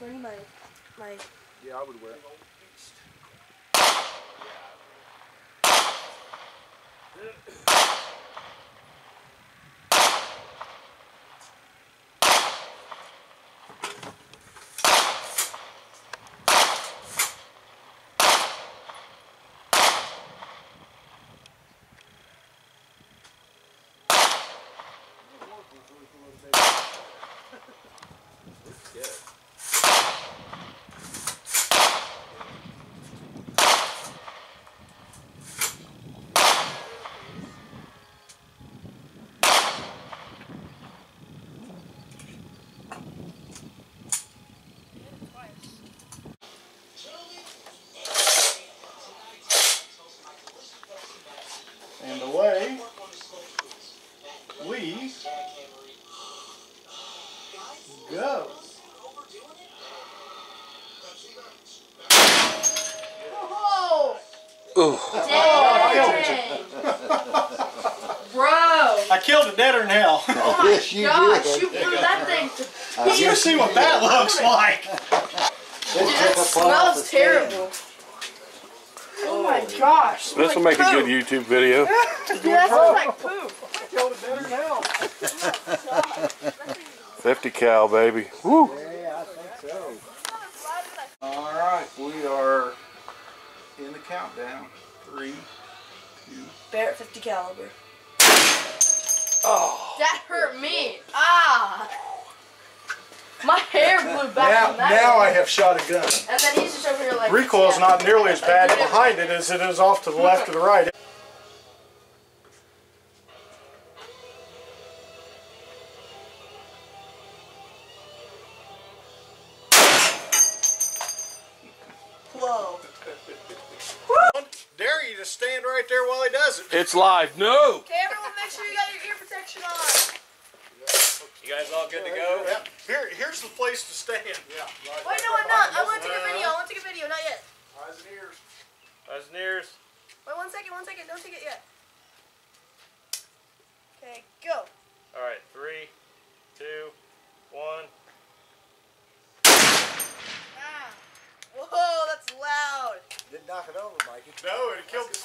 Wearing my. Yeah, I would wear it. Looks good. And away we go. Oh! Ooh. Dang! Bro! I killed it deader than hell. Oh my Yes, you gosh, did. you blew that thing to You see what that looks like. Dude, that smells terrible. Oh my gosh. This will make a good YouTube video. Dude, that smells like poop. I killed it deader than hell. 50 cal, baby. Woo. Yeah, I think so. All right, we are in the countdown. 3, 2. Barrett 50 caliber. Oh. That hurt me. Ah. My hair blew back on that. Now I have shot a gun. And then he's just over here like. Recoil's not nearly as bad behind it as it is off to the left or the right. Whoa. Dare you to stand right there while he does it. It's live. No. Okay, everyone, make sure you got your ear protection on. You guys all good to go? Yep. Here's the place to stand. Yeah. Wait, no, I'm not. I want to take a video. I want to take a video. Not yet. Eyes and ears. Eyes and ears. Wait, 1 second. 1 second. Don't take it yet. Okay, go. All right, 3, 2, 1. Ah. Whoa, that's loud. Didn't knock it over, Mikey. No, it killed the